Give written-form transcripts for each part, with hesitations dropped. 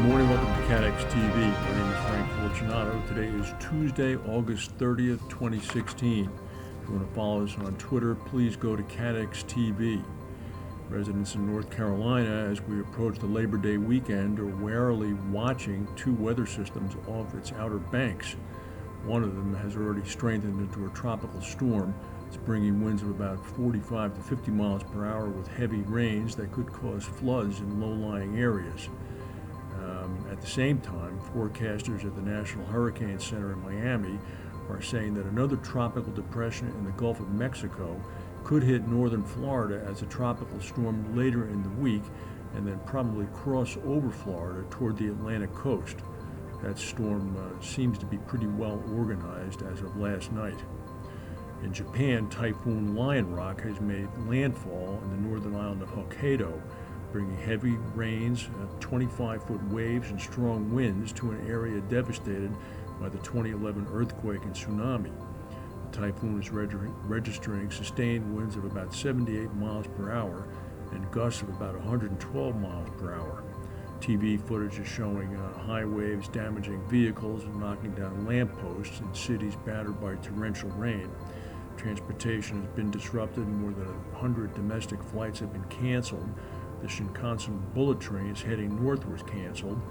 morning, welcome to CATEX TV. My name is Frank Fortunato. Today is Tuesday, August 30th, 2016. If you want to follow us on Twitter, please go to CATEX TV. Residents in North Carolina, as we approach the Labor Day weekend, are warily watching two weather systems off its outer banks. One of them has already strengthened into a tropical storm. It's bringing winds of about 45 to 50 miles per hour with heavy rains that could cause floods in low-lying areas. At the same time, forecasters at the National Hurricane Center in Miami are saying that another tropical depression in the Gulf of Mexico could hit northern Florida as a tropical storm later in the week and then probably cross over Florida toward the Atlantic coast. That storm seems to be pretty well organized as of last night. In Japan, Typhoon Lionrock has made landfall in the northern island of Hokkaido, bringing heavy rains, 25-foot waves, and strong winds to an area devastated by the 2011 earthquake and tsunami. The typhoon is registering sustained winds of about 78 miles per hour and gusts of about 112 miles per hour. TV footage is showing high waves damaging vehicles and knocking down lampposts in cities battered by torrential rain. Transportation has been disrupted and more than 100 domestic flights have been canceled. The Shinkansen bullet trains heading north was canceled.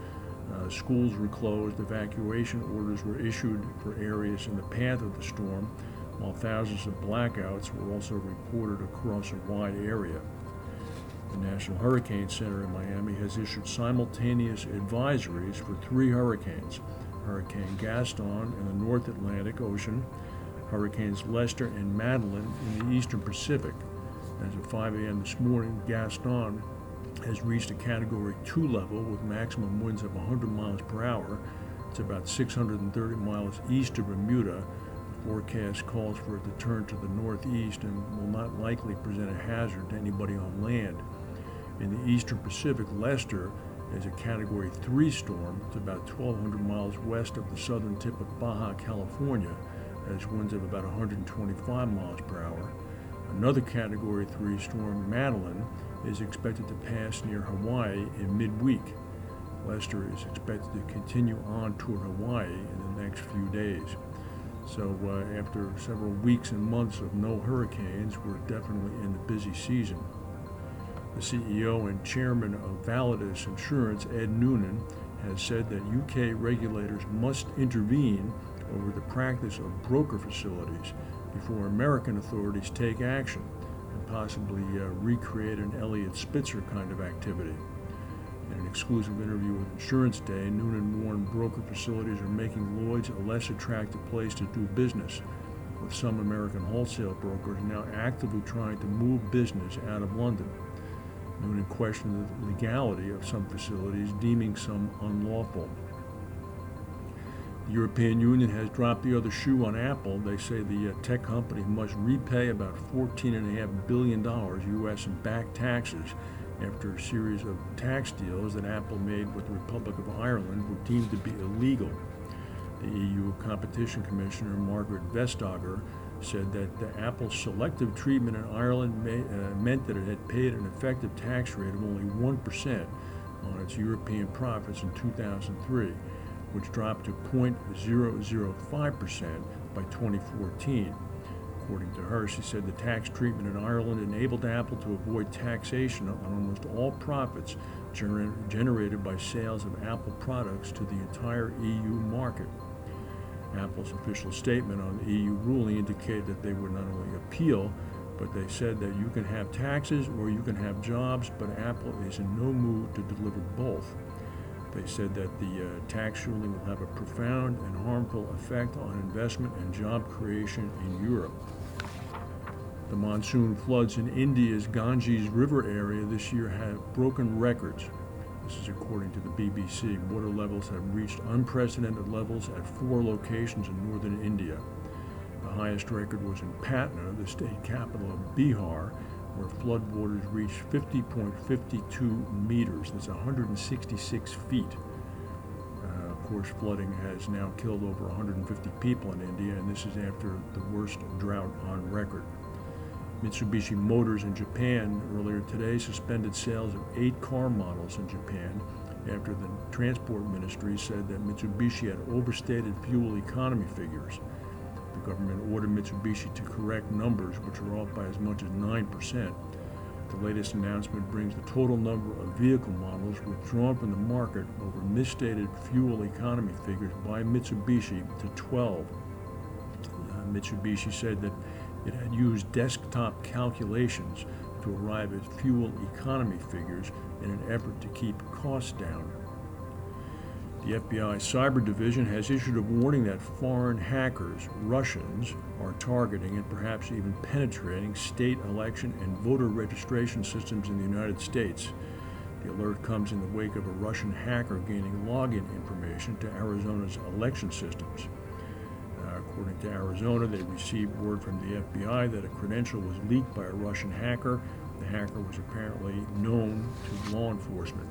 Schools were closed. Evacuation orders were issued for areas in the path of the storm, while thousands of blackouts were also reported across a wide area. The National Hurricane Center in Miami has issued simultaneous advisories for three hurricanes: Hurricane Gaston in the North Atlantic Ocean, Hurricanes Lester and Madeline in the Eastern Pacific. As of 5 a.m. this morning, Gaston has reached a Category 2 level with maximum winds of 100 miles per hour. It's about 630 miles east of Bermuda. The forecast calls for it to turn to the northeast and will not likely present a hazard to anybody on land. In the Eastern Pacific, Lester is a Category 3 storm. It's about 1,200 miles west of the southern tip of Baja California. It has winds of about 125 miles per hour. Another Category 3 storm, Madeline, is expected to pass near Hawaii in midweek. Lester is expected to continue on toward Hawaii in the next few days. So after several weeks and months of no hurricanes, we're definitely in the busy season. The CEO and chairman of Validus Insurance, Ed Noonan, has said that UK regulators must intervene over the practice of broker facilities before American authorities take action and possibly recreate an Elliot Spitzer kind of activity. In an exclusive interview with Insurance Day, Noonan warned broker facilities are making Lloyd's a less attractive place to do business, with some American wholesale brokers now actively trying to move business out of London. Noonan questioned the legality of some facilities, deeming some unlawful. The European Union has dropped the other shoe on Apple. They say the tech company must repay about $14.5 billion U.S. in back taxes after a series of tax deals that Apple made with the Republic of Ireland were deemed to be illegal. The EU Competition Commissioner Margaret Vestager said that Apple's selective treatment in Ireland meant that it had paid an effective tax rate of only 1% on its European profits in 2003. Which dropped to 0.005% by 2014. According to her, she said the tax treatment in Ireland enabled Apple to avoid taxation on almost all profits generated by sales of Apple products to the entire EU market. Apple's official statement on the EU ruling indicated that they would not only appeal, but they said that you can have taxes or you can have jobs, but Apple is in no mood to deliver both. They said that the tax ruling will have a profound and harmful effect on investment and job creation in Europe. The monsoon floods in India's Ganges River area this year have broken records. This is according to the BBC. Water levels have reached unprecedented levels at 4 locations in northern India. The highest record was in Patna, the state capital of Bihar, where floodwaters reached 50.52 meters. That's 166 feet. Of course, flooding has now killed over 150 people in India, and this is after the worst drought on record. Mitsubishi Motors in Japan earlier today suspended sales of 8 car models in Japan after the Transport Ministry said that Mitsubishi had overstated fuel economy figures. The government ordered Mitsubishi to correct numbers, which are off by as much as 9%. The latest announcement brings the total number of vehicle models withdrawn from the market over misstated fuel economy figures by Mitsubishi to 12. Mitsubishi said that it had used desktop calculations to arrive at fuel economy figures in an effort to keep costs down. The FBI Cyber Division has issued a warning that foreign hackers, Russians, are targeting and perhaps even penetrating state election and voter registration systems in the United States. The alert comes in the wake of a Russian hacker gaining login information to Arizona's election systems. According to Arizona, they received word from the FBI that a credential was leaked by a Russian hacker. The hacker was apparently known to law enforcement.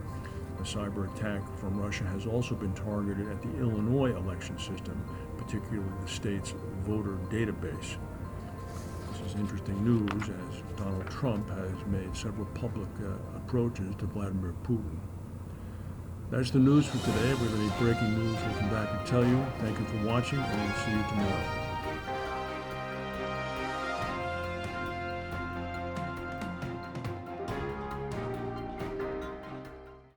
A cyber attack from Russia has also been targeted at the Illinois election system, particularly the state's voter database. This is interesting news as Donald Trump has made several public approaches to Vladimir Putin. That's the news for today. If we have any breaking news, we'll come back and tell you. Thank you for watching, and we'll see you tomorrow.